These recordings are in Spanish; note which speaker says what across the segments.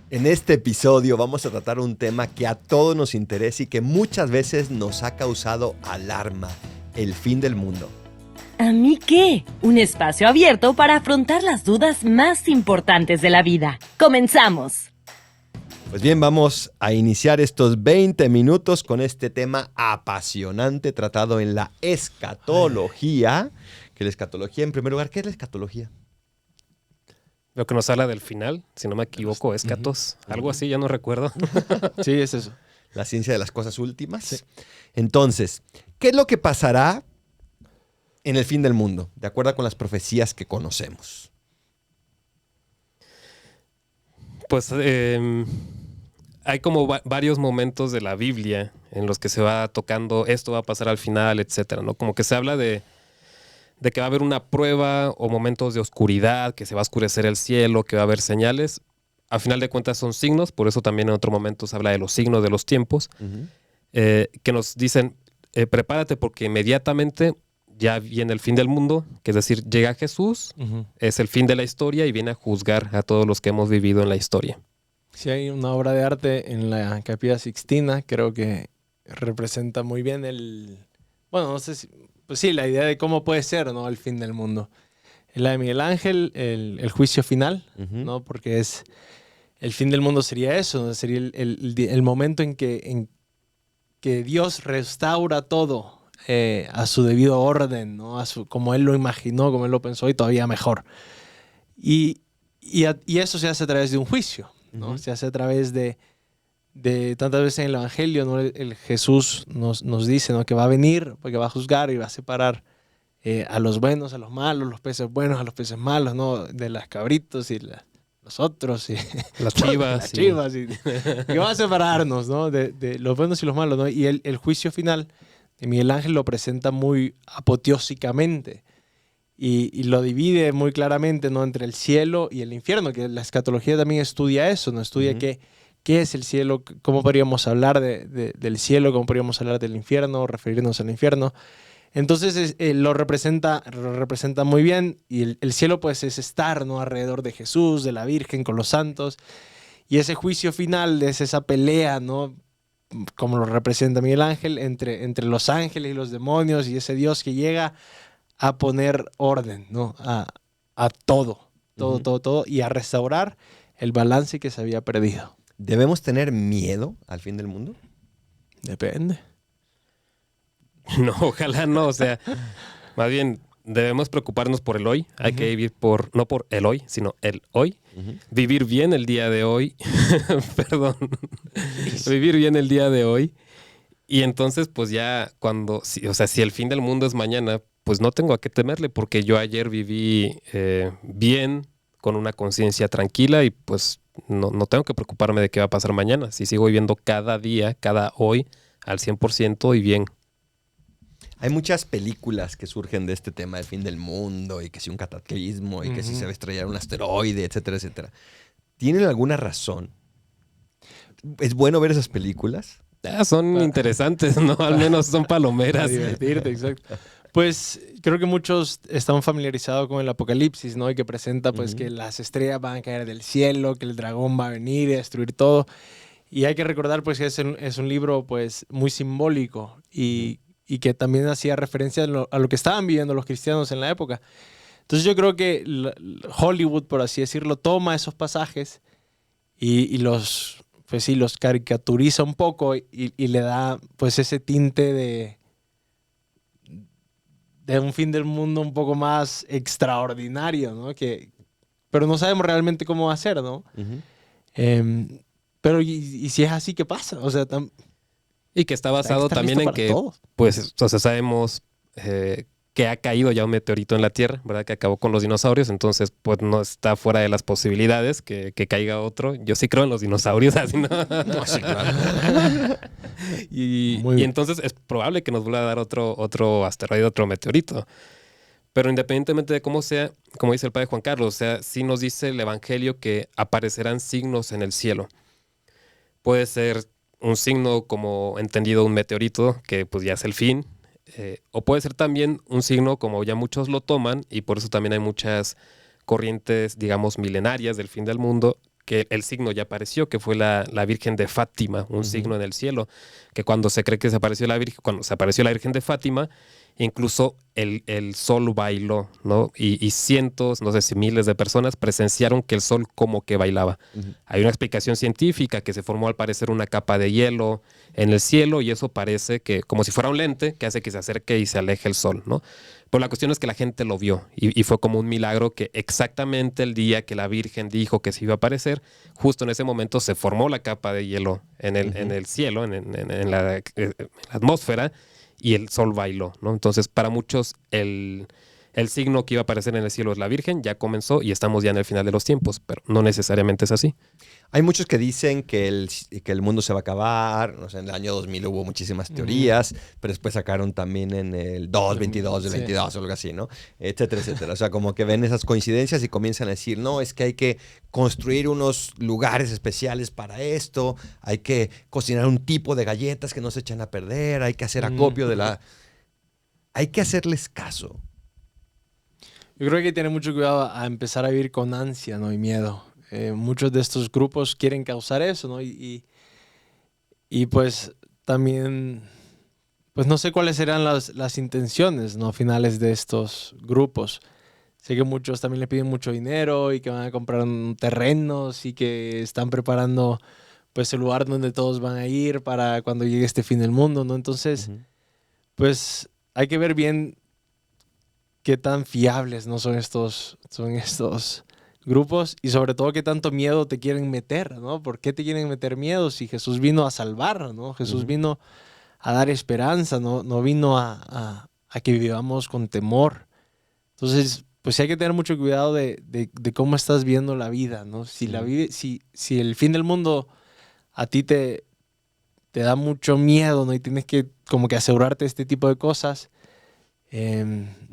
Speaker 1: En este episodio vamos a tratar un tema que a todos nos interesa y que muchas veces nos ha causado alarma: el fin del mundo.
Speaker 2: ¿A mí qué? Un espacio abierto para afrontar las dudas más importantes de la vida. ¡Comenzamos!
Speaker 1: Pues bien, vamos a iniciar estos 20 minutos con este tema apasionante tratado en la escatología. Que la escatología, en primer lugar, ¿qué es la escatología?
Speaker 3: Lo que nos habla del final, si no me equivoco, escatos, algo así, ya no recuerdo.
Speaker 4: Sí, es eso.
Speaker 1: La ciencia de las cosas últimas.
Speaker 4: Sí.
Speaker 1: Entonces, ¿qué es lo que pasará en el fin del mundo, de acuerdo con las profecías que conocemos?
Speaker 3: Pues hay como varios momentos de la Biblia en los que se va tocando esto va a pasar al final, etcétera, ¿no? Como que se habla de que va a haber una prueba o momentos de oscuridad, que se va a oscurecer el cielo, que va a haber señales. A final de cuentas son signos, por eso también en otro momento se habla de los signos de los tiempos, que nos dicen, prepárate porque inmediatamente ya viene el fin del mundo, que es decir, llega Jesús, es el fin de la historia y viene a juzgar a todos los que hemos vivido en la historia.
Speaker 4: Sí, hay una obra de arte en la Capilla Sixtina, creo que representa muy bien bueno, no sé si, pues sí, la idea de cómo puede ser, ¿no?, el fin del mundo. La de Miguel Ángel, el juicio final, ¿no? Porque el fin del mundo sería eso, ¿no? Sería el momento en que Dios restaura todo a su debido orden, ¿no? Como Él lo imaginó, como Él lo pensó, y todavía mejor. Y eso se hace a través de un juicio, ¿no? Se hace a través de tantas veces en el Evangelio, ¿no? El Jesús nos dice, ¿no?, que va a venir, porque va a juzgar y va a separar a los buenos, a los malos, los peces buenos, a los peces malos, ¿no? De las cabritos y los otros y
Speaker 3: Las chivas.
Speaker 4: las chivas y que va a separarnos, ¿no?, de los buenos y los malos, ¿no? Y el juicio final de Miguel Ángel lo presenta muy apoteósicamente y lo divide muy claramente, ¿no?, entre el cielo y el infierno, que la escatología también estudia eso, ¿no? Estudia qué es el cielo, cómo podríamos hablar del cielo, cómo podríamos hablar del infierno, referirnos al infierno. Entonces lo representa muy bien, y el cielo pues es estar, ¿no?, alrededor de Jesús, de la Virgen, con los santos, y ese juicio final es esa pelea, ¿no?, como lo representa Miguel Ángel, entre los ángeles y los demonios, y ese Dios que llega a poner orden, ¿no?, a todo, y a restaurar el balance que se había perdido.
Speaker 1: ¿Debemos tener miedo al fin del mundo?
Speaker 4: Depende.
Speaker 3: No, ojalá no, o sea, más bien debemos preocuparnos por el hoy, hay que vivir no por el hoy, sino el hoy, vivir bien el día de hoy, perdón, vivir bien el día de hoy, y entonces pues ya si el fin del mundo es mañana, pues no tengo a qué temerle, porque yo ayer viví bien, con una conciencia tranquila, y pues no tengo que preocuparme de qué va a pasar mañana, si sigo viviendo cada día, cada hoy, al 100% y bien.
Speaker 1: Hay muchas películas que surgen de este tema del fin del mundo y que si un cataclismo y que si se va a estrellar un asteroide, etcétera, etcétera. ¿Tienen alguna razón? ¿Es bueno ver esas películas?
Speaker 3: Son interesantes, ¿no? Al menos son palomeras.
Speaker 4: Para divertirte, exacto. Pues creo que muchos están familiarizados con el Apocalipsis, ¿no? Y que presenta pues que las estrellas van a caer del cielo, que el dragón va a venir y a destruir todo. Y hay que recordar pues que es un libro pues muy simbólico y que también hacía referencia a lo que estaban viviendo los cristianos en la época. Entonces yo creo que Hollywood, por así decirlo, toma esos pasajes y los caricaturiza un poco y le da pues ese tinte de un fin del mundo un poco más extraordinario, ¿no? Pero no sabemos realmente cómo va a ser, ¿no? Pero y si es así, ¿qué pasa? O sea,
Speaker 3: y que está basado también en que, pues, o sea, sabemos que ha caído ya un meteorito en la Tierra, ¿verdad? Que acabó con los dinosaurios, entonces, pues, no está fuera de las posibilidades que caiga otro. Yo sí creo en los dinosaurios, así, ¿no?
Speaker 1: No, sí, claro.
Speaker 3: y entonces es probable que nos vuelva a dar otro asteroide, otro meteorito. Pero independientemente de cómo sea, como dice el padre Juan Carlos, o sea, sí nos dice el Evangelio que aparecerán signos en el cielo. Puede ser un signo como entendido un meteorito, que pues ya es el fin, o puede ser también un signo como ya muchos lo toman, y por eso también hay muchas corrientes, digamos, milenarias del fin del mundo, que el signo ya apareció, que fue la Virgen de Fátima, un signo en el cielo, que cuando se cree que se apareció la Virgen, cuando se apareció la Virgen de Fátima, incluso el sol bailó, ¿no? Y cientos, no sé si miles de personas presenciaron que el sol como que bailaba. Hay una explicación científica que se formó al parecer una capa de hielo en el cielo y eso parece que, como si fuera un lente, que hace que se acerque y se aleje el sol, ¿no? Pero la cuestión es que la gente lo vio y fue como un milagro que exactamente el día que la Virgen dijo que se iba a aparecer, justo en ese momento se formó la capa de hielo en el cielo, en la atmósfera, y el sol bailó, ¿no? Entonces, para muchos, el signo que iba a aparecer en el cielo es la Virgen, ya comenzó y estamos ya en el final de los tiempos, pero no necesariamente es así.
Speaker 1: Hay muchos que dicen que el mundo se va a acabar. No sé, en el año 2000 hubo muchísimas teorías, pero después sacaron también en el 222 del 22 o algo así, ¿no? Etcétera, etcétera. O sea, como que ven esas coincidencias y comienzan a decir, no, es que hay que construir unos lugares especiales para esto, hay que cocinar un tipo de galletas que no se echan a perder, hay que hacer acopio de la... Hay que hacerles caso.
Speaker 4: Yo creo que hay que tener mucho cuidado a empezar a vivir con ansia, ¿no? Y miedo. Muchos de estos grupos quieren causar eso, ¿no? Y pues también, pues no sé cuáles serán las intenciones, ¿no? Finales de estos grupos. Sé que muchos también le piden mucho dinero y que van a comprar terrenos y que están preparando pues el lugar donde todos van a ir para cuando llegue este fin del mundo, ¿no? Entonces, pues hay que ver bien qué tan fiables no son estos grupos y sobre todo qué tanto miedo te quieren meter, ¿no? ¿Por qué te quieren meter miedo si Jesús vino a salvar, ¿no? Jesús vino a dar esperanza, no vino a que vivamos con temor. Entonces, pues hay que tener mucho cuidado de cómo estás viendo la vida, ¿no? Si el fin del mundo a ti te da mucho miedo, ¿no? Y tienes que como que asegurarte este tipo de cosas,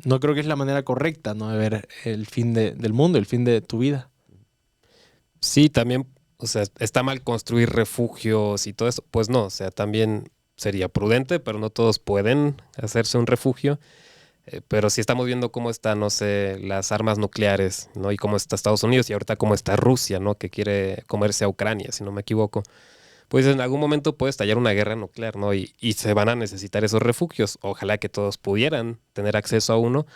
Speaker 4: no creo que es la manera correcta, ¿no? De ver el fin del mundo, el fin de tu vida.
Speaker 3: Sí, también, o sea, está mal construir refugios y todo eso. Pues no, o sea, también sería prudente, pero no todos pueden hacerse un refugio. Pero si estamos viendo cómo están, no sé, las armas nucleares, ¿no? Y cómo está Estados Unidos y ahorita cómo está Rusia, ¿no? Que quiere comerse a Ucrania, si no me equivoco. Pues en algún momento puede estallar una guerra nuclear, ¿no? Y se van a necesitar esos refugios. Ojalá que todos pudieran tener acceso a uno.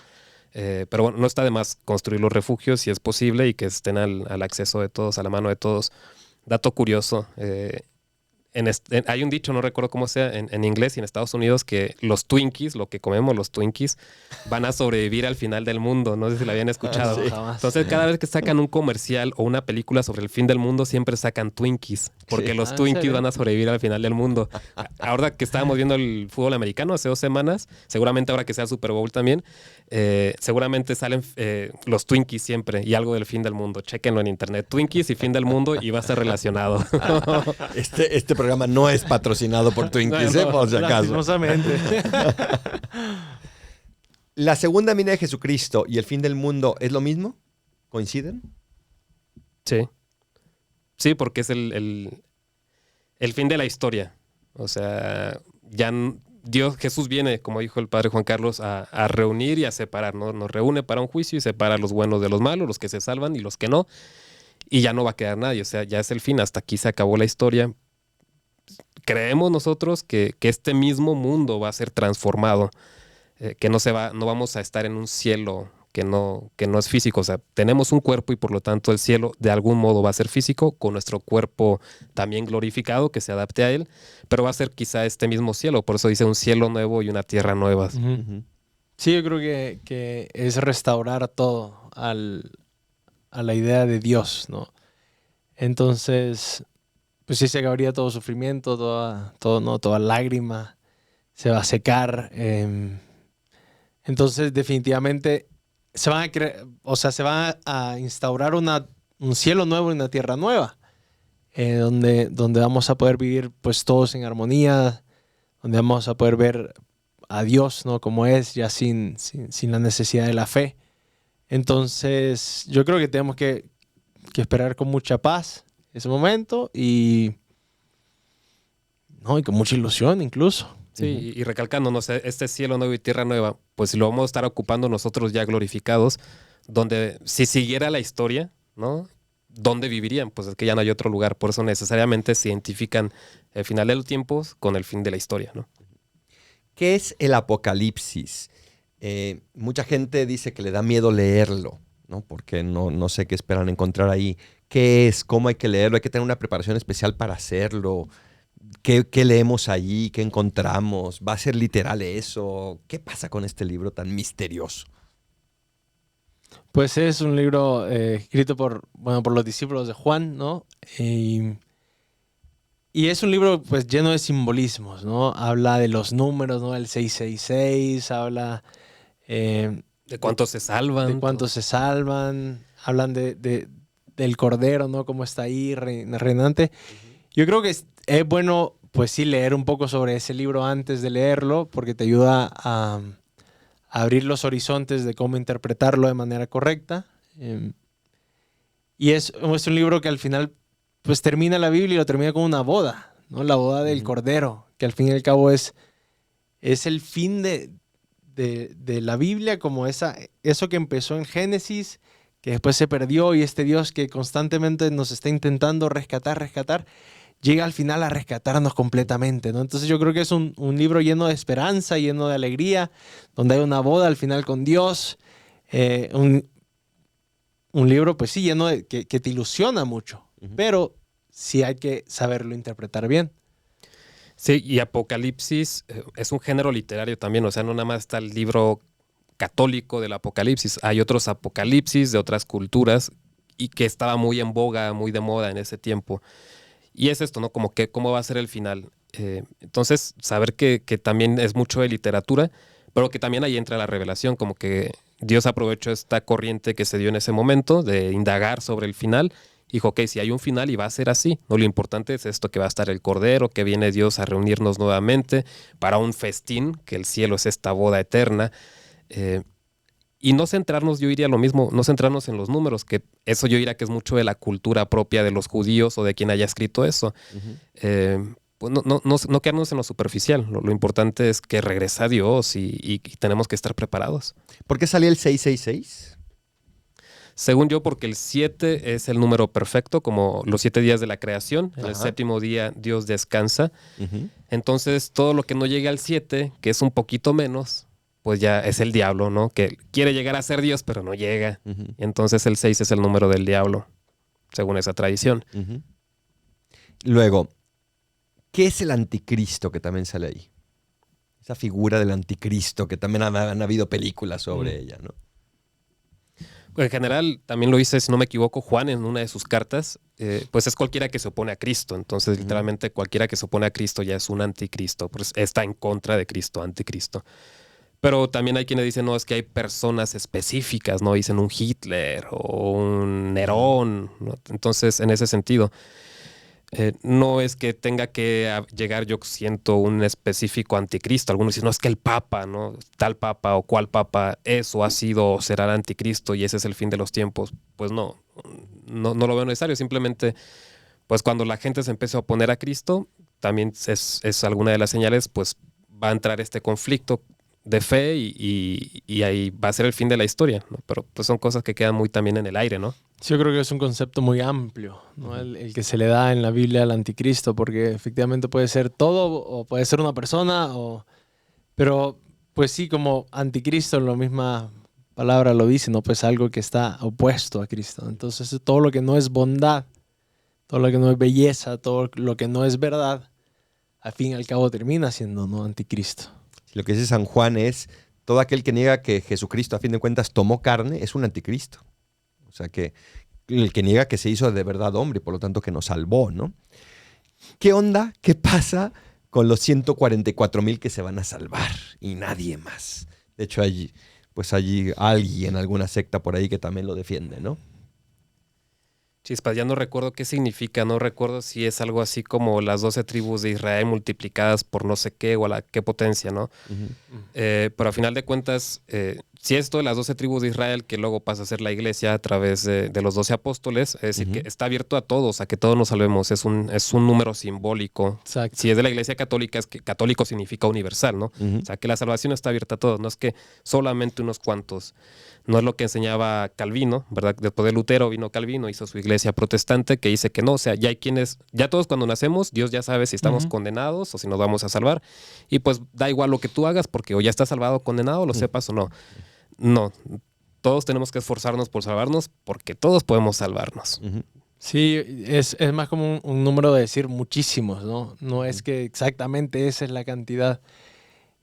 Speaker 3: Pero bueno, no está de más construir los refugios si es posible y que estén al acceso de todos, a la mano de todos. Dato curioso, hay un dicho, no recuerdo cómo sea, en inglés y en Estados Unidos, que los Twinkies, lo que comemos, los Twinkies, van a sobrevivir al final del mundo. No sé si lo habían escuchado.
Speaker 4: Sí.
Speaker 3: Entonces, cada vez que sacan un comercial o una película sobre el fin del mundo, siempre sacan Twinkies, porque los Twinkies van a sobrevivir al final del mundo. Ahora que estábamos viendo el fútbol americano hace 2 semanas, seguramente ahora que sea el Super Bowl también, seguramente salen los Twinkies siempre y algo del fin del mundo. Chéquenlo en internet. Twinkies y fin del mundo y va a estar relacionado.
Speaker 1: Este programa no es patrocinado por Twinkies, por si acaso.
Speaker 4: Lastimosamente.
Speaker 1: ¿La segunda venida de Jesucristo y el fin del mundo es lo mismo? ¿Coinciden?
Speaker 3: Sí. Sí, porque es el fin de la historia. O sea, ya Jesús viene, como dijo el padre Juan Carlos, a reunir y a separar, ¿no? Nos reúne para un juicio y separa a los buenos de los malos, los que se salvan y los que no. Y ya no va a quedar nadie. O sea, ya es el fin. Hasta aquí se acabó la historia. Creemos nosotros que este mismo mundo va a ser transformado, que no vamos a estar en un cielo que no es físico. O sea, tenemos un cuerpo y por lo tanto el cielo de algún modo va a ser físico, con nuestro cuerpo también glorificado, que se adapte a él, pero va a ser quizá este mismo cielo. Por eso dice un cielo nuevo y una tierra nueva.
Speaker 4: Sí, yo creo que es restaurar todo a la idea de Dios, ¿no? Entonces, pues sí se acabaría todo sufrimiento, toda lágrima se va a secar. Entonces, definitivamente se va a instaurar un cielo nuevo y una tierra nueva, donde vamos a poder vivir pues todos en armonía, donde vamos a poder ver a Dios, ¿no? Como es, ya sin la necesidad de la fe. Entonces, yo creo que tenemos que esperar con mucha paz ese momento y con mucha ilusión incluso.
Speaker 3: Sí, y recalcando, no sé, este cielo nuevo y tierra nueva, pues lo vamos a estar ocupando nosotros ya glorificados, donde si siguiera la historia, ¿no? ¿dónde vivirían? Pues es que ya no hay otro lugar. Por eso necesariamente se identifican el final de los tiempos con el fin de la historia, ¿no?
Speaker 1: ¿Qué es el Apocalipsis? Mucha gente dice que le da miedo leerlo, ¿no? Porque no sé qué esperan encontrar ahí. ¿Qué es? ¿Cómo hay que leerlo? ¿Hay que tener una preparación especial para hacerlo? ¿Qué leemos ahí? ¿Qué encontramos? ¿Va a ser literal eso? ¿Qué pasa con este libro tan misterioso?
Speaker 4: Pues es un libro escrito por los discípulos de Juan, ¿no? Y es un libro pues lleno de simbolismos, ¿no? Habla de los números, ¿no? El 666, habla
Speaker 3: ¿De cuántos se salvan?
Speaker 4: de cuántos se salvan, hablan del Cordero, ¿no? Cómo está ahí reinante. Yo creo que es bueno, pues sí, leer un poco sobre ese libro antes de leerlo, porque te ayuda a abrir los horizontes de cómo interpretarlo de manera correcta. Y es un libro que al final pues termina la Biblia y lo termina con una boda, ¿no? La boda del Cordero, que al fin y al cabo es el fin de la Biblia, como eso que empezó en Génesis, que después se perdió, y este Dios que constantemente nos está intentando rescatar, llega al final a rescatarnos completamente, ¿no? Entonces yo creo que es un libro lleno de esperanza, lleno de alegría, donde hay una boda al final con Dios, un libro pues sí, lleno de que te ilusiona mucho, pero sí hay que saberlo interpretar bien.
Speaker 3: Sí, y Apocalipsis es un género literario también, o sea, no nada más está el libro católico del Apocalipsis, hay otros Apocalipsis de otras culturas y que estaba muy en boga, muy de moda en ese tiempo. Y es esto, ¿no? Como que cómo va a ser el final. Entonces, saber que también es mucho de literatura, pero que también ahí entra la revelación, como que Dios aprovechó esta corriente que se dio en ese momento de indagar sobre el final. Dijo, ok, si hay un final y va a ser así, no, lo importante es esto, que va a estar el Cordero, que viene Dios a reunirnos nuevamente para un festín, que el cielo es esta boda eterna. Y no centrarnos, yo diría lo mismo, no centrarnos en los números, que eso yo diría que es mucho de la cultura propia de los judíos o de quien haya escrito eso. Pues no quedarnos en lo superficial. Lo importante es que regresa Dios y tenemos que estar preparados.
Speaker 1: ¿Por qué salía el 666?
Speaker 3: Según yo, porque el 7 es el número perfecto, como los 7 días de la creación. En el séptimo día Dios descansa. Entonces, todo lo que no llegue al 7, que es un poquito menos, pues ya es el diablo, ¿no? Que quiere llegar a ser Dios, pero no llega. Entonces, el 6 es el número del diablo, según esa tradición.
Speaker 1: Luego, ¿qué es el anticristo que también sale ahí? Esa figura del anticristo, que también han habido películas sobre ella, ¿no?
Speaker 3: En general, también lo dice, si no me equivoco, Juan en una de sus cartas, pues es cualquiera que se opone a Cristo. Entonces, literalmente, cualquiera que se opone a Cristo ya es un anticristo, pues está en contra de Cristo, anticristo. Pero también hay quienes dicen, no, es que hay personas específicas, ¿no? Dicen un Hitler o un Nerón, ¿no? Entonces, en ese sentido, no es que tenga que llegar, yo siento, un específico anticristo. Algunos dicen, no, es que el Papa, ¿no? Tal Papa o cual Papa es o ha sido o será el anticristo y ese es el fin de los tiempos. Pues no lo veo necesario. Simplemente, pues cuando la gente se empieza a oponer a Cristo, también es alguna de las señales, pues va a entrar este conflicto de fe y ahí va a ser el fin de la historia, ¿no? Pero pues son cosas que quedan muy también en el aire, ¿no?
Speaker 4: Sí, yo creo que es un concepto muy amplio, ¿no? El que se le da en la Biblia al anticristo, porque efectivamente puede ser todo o puede ser una persona, pero pues sí, como anticristo, la misma palabra lo dice, ¿no? Pues algo que está opuesto a Cristo. Entonces todo lo que no es bondad, todo lo que no es belleza, todo lo que no es verdad, al fin y al cabo termina siendo, ¿no? Anticristo.
Speaker 1: Lo que dice San Juan es, todo aquel que niega que Jesucristo a fin de cuentas tomó carne es un anticristo. O sea, que el que niega que se hizo de verdad hombre y por lo tanto que nos salvó, ¿no? ¿Qué onda? ¿Qué pasa con los 144,000 que se van a salvar y nadie más? De hecho, hay alguien, alguna secta por ahí que también lo defiende, ¿no?
Speaker 3: Chispas, ya no recuerdo qué significa, no recuerdo si es algo así como las 12 tribus de Israel multiplicadas por no sé qué o a la qué potencia, ¿no? Pero a final de cuentas, si esto de las 12 tribus de Israel, que luego pasa a ser la iglesia a través de los 12 apóstoles, es decir, que está abierto a todos, a que todos nos salvemos. Es un número simbólico.
Speaker 4: Exacto.
Speaker 3: Si es de la iglesia católica, es que católico significa universal, ¿no? O sea, que la salvación está abierta a todos, no es que solamente unos cuantos. No es lo que enseñaba Calvino, ¿verdad? Después de Lutero vino Calvino, hizo su iglesia protestante, que dice que no, o sea, ya hay quienes, ya todos cuando nacemos, Dios ya sabe si estamos condenados o si nos vamos a salvar. Y pues da igual lo que tú hagas, porque o ya estás salvado o condenado, lo sepas o no. No, todos tenemos que esforzarnos por salvarnos, porque todos podemos salvarnos.
Speaker 4: Sí, es más como un número de decir muchísimos, ¿no? No es que exactamente esa es la cantidad.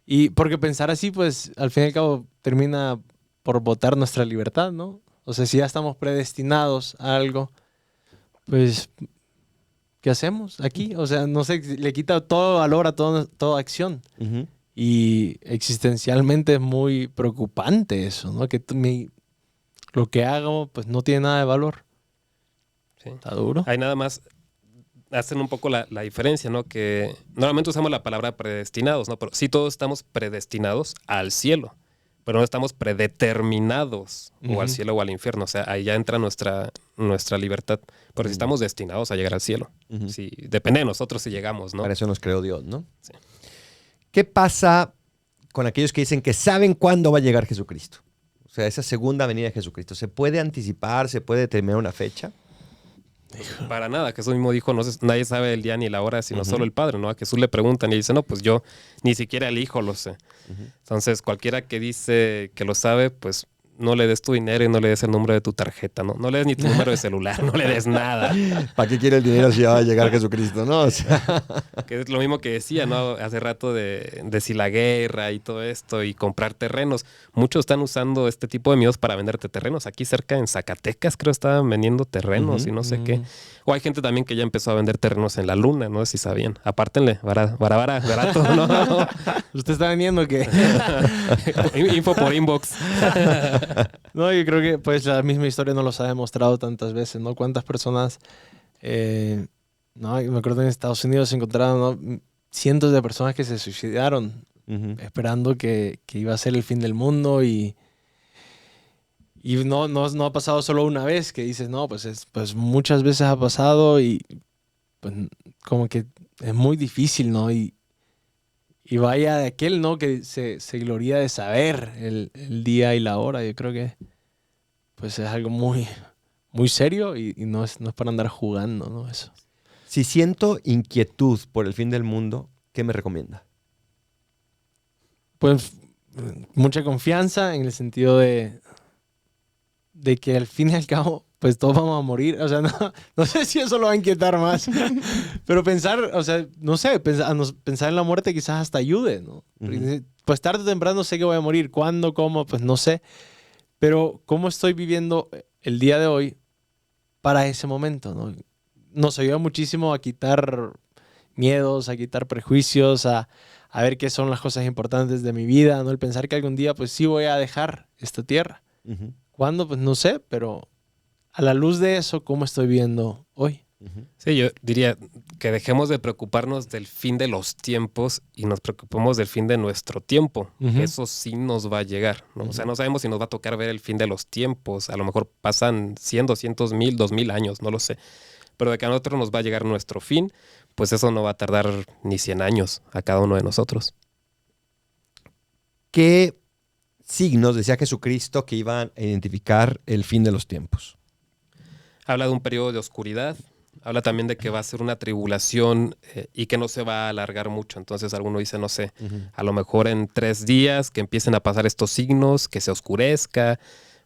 Speaker 4: Y porque pensar así, pues, al fin y al cabo, termina por botar nuestra libertad, ¿no? O sea, si ya estamos predestinados a algo, pues, ¿qué hacemos aquí? O sea, no sé, le quita todo valor a toda acción. Y existencialmente es muy preocupante eso, ¿no? Que lo que hago, pues, no tiene nada de valor.
Speaker 3: Sí.
Speaker 4: Está duro.
Speaker 3: Hay nada más, hacen un poco la diferencia, ¿no? Que normalmente usamos la palabra predestinados, ¿no? Pero sí todos estamos predestinados al cielo, pero no estamos predeterminados o al cielo o al infierno. O sea, ahí ya entra nuestra libertad. Pero sí estamos destinados a llegar al cielo. Sí, depende de nosotros si llegamos, ¿no?
Speaker 1: Para eso nos creó Dios, ¿no?
Speaker 3: Sí.
Speaker 1: ¿Qué pasa con aquellos que dicen que saben cuándo va a llegar Jesucristo? O sea, esa segunda venida de Jesucristo. ¿Se puede anticipar? ¿Se puede determinar una fecha?
Speaker 3: Para nada, Jesús mismo dijo, nadie sabe el día ni la hora, sino solo el Padre, ¿no? A Jesús le preguntan y dice, no, pues yo ni siquiera el Hijo lo sé. Entonces, cualquiera que dice que lo sabe, pues no le des tu dinero y no le des el número de tu tarjeta, ¿no? No le des ni tu número de celular, no le des nada.
Speaker 1: ¿Para qué quiere el dinero si ya va a llegar Jesucristo, no? O sea,
Speaker 3: Que es lo mismo que decía, ¿no? Hace rato de si la guerra y todo esto y comprar terrenos. Muchos están usando este tipo de miedos para venderte terrenos. Aquí cerca en Zacatecas creo estaban vendiendo terrenos y no sé qué. O hay gente también que ya empezó a vender terrenos en la luna, no sé si sabían. Apártenle, barato, ¿no?
Speaker 4: ¿Usted está vendiendo qué?
Speaker 3: Info por inbox.
Speaker 4: No, yo creo que pues la misma historia nos los ha demostrado tantas veces, ¿no? Cuántas personas, no, me acuerdo en Estados Unidos se encontraron, ¿no? Cientos de personas que se suicidaron esperando que iba a ser el fin del mundo y no ha pasado solo una vez que dices, no, pues muchas veces ha pasado y pues como que es muy difícil, ¿no? Y vaya de aquel, ¿no? Que se gloría de saber el día y la hora. Yo creo que pues es algo muy, muy serio y no es para andar jugando, ¿no? Eso.
Speaker 1: si siento inquietud por el fin del mundo, ¿qué me recomienda?
Speaker 4: Pues mucha confianza en el sentido de que al fin y al cabo, pues todos vamos a morir. O sea, no sé si eso lo va a inquietar más. Pero pensar, o sea, no sé, pensar en la muerte quizás hasta ayude, ¿no? Pues tarde o temprano sé que voy a morir. ¿Cuándo? ¿Cómo? Pues no sé. Pero ¿cómo estoy viviendo el día de hoy para ese momento, ¿no? Nos ayuda muchísimo a quitar miedos, a quitar prejuicios, a ver qué son las cosas importantes de mi vida, ¿no? El pensar que algún día, pues sí voy a dejar esta tierra. ¿Cuándo? Pues no sé, pero a la luz de eso, ¿cómo estoy viendo hoy?
Speaker 3: Sí, yo diría que dejemos de preocuparnos del fin de los tiempos y nos preocupemos del fin de nuestro tiempo. Eso sí nos va a llegar, ¿no? O sea, no sabemos si nos va a tocar ver el fin de los tiempos. A lo mejor pasan 100, 200, 1000, 2000 años, no lo sé. Pero de que a nosotros nos va a llegar nuestro fin, pues eso no va a tardar ni 100 años a cada uno de nosotros.
Speaker 1: ¿Qué signos decía Jesucristo que iban a identificar el fin de los tiempos?
Speaker 3: Habla de un periodo de oscuridad. Habla también de que va a ser una tribulación y que no se va a alargar mucho. Entonces alguno dice, no sé, a lo mejor en 3 días que empiecen a pasar estos signos, que se oscurezca,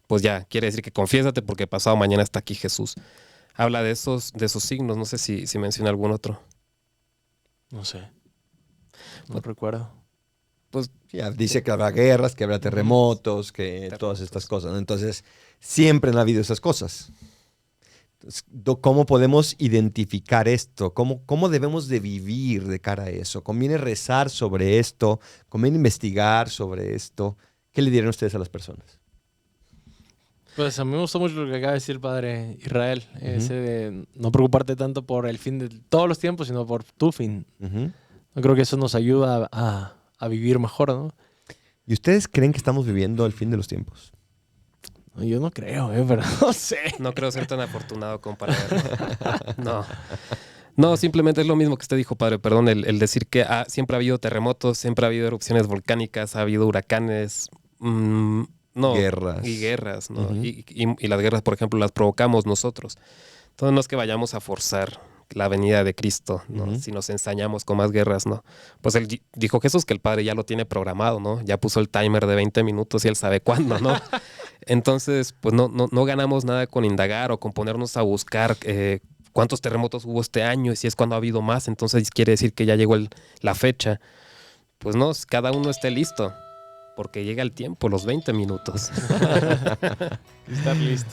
Speaker 3: pues ya, quiere decir que confiésate porque pasado mañana está aquí Jesús. Habla de esos signos, no sé si menciona algún otro.
Speaker 4: No sé, no recuerdo.
Speaker 1: Pues ya dice que habrá guerras, que habrá terremotos, que todas estas cosas, ¿no? Entonces, siempre han habido esas cosas. Entonces, ¿cómo podemos identificar esto? ¿Cómo debemos de vivir de cara a eso? ¿Conviene rezar sobre esto? ¿Conviene investigar sobre esto? ¿Qué le dirían ustedes a las personas?
Speaker 4: Pues a mí me gustó mucho lo que acaba de decir el padre Israel, ese de no preocuparte tanto por el fin de todos los tiempos, sino por tu fin. Yo creo que eso nos ayuda a vivir mejor, ¿no?
Speaker 1: ¿Y ustedes creen que estamos viviendo el fin de los tiempos?
Speaker 4: No, yo no creo, pero no sé.
Speaker 3: No creo ser tan afortunado como para verlo. No, simplemente es lo mismo que usted dijo, padre. Perdón, el decir que siempre ha habido terremotos, siempre ha habido erupciones volcánicas, ha habido huracanes,
Speaker 1: Guerras.
Speaker 3: Y guerras, ¿no?
Speaker 1: Ujú.
Speaker 3: Y las guerras, por ejemplo, las provocamos nosotros. Entonces no es que vayamos a forzar la venida de Cristo, ¿no?
Speaker 1: Ujú.
Speaker 3: Si nos ensañamos con más guerras, ¿no? Pues dijo Jesús que el Padre ya lo tiene programado, ¿no? Ya puso el timer de 20 minutos y él sabe cuándo, ¿no? Entonces, pues no ganamos nada con indagar o con ponernos a buscar cuántos terremotos hubo este año y si es cuando ha habido más, entonces quiere decir que ya llegó la fecha. Pues no, cada uno esté listo, porque llega el tiempo, los 20 minutos.
Speaker 4: Estar listo.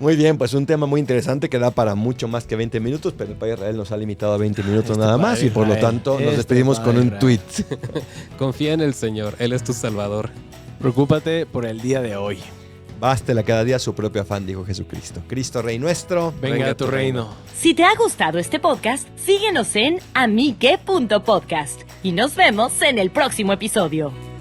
Speaker 1: Muy bien, pues un tema muy interesante que da para mucho más que 20 minutos, pero el Padre Israel nos ha limitado a 20 minutos nada más y por lo tanto nos despedimos con un tweet.
Speaker 3: Confía en el Señor, Él es tu Salvador.
Speaker 4: Preocúpate por el día de hoy.
Speaker 1: Bástela cada día su propio afán, dijo Jesucristo. Cristo Rey nuestro.
Speaker 4: Venga a tu reino.
Speaker 2: Si te ha gustado este podcast, síguenos en amique.podcast y nos vemos en el próximo episodio.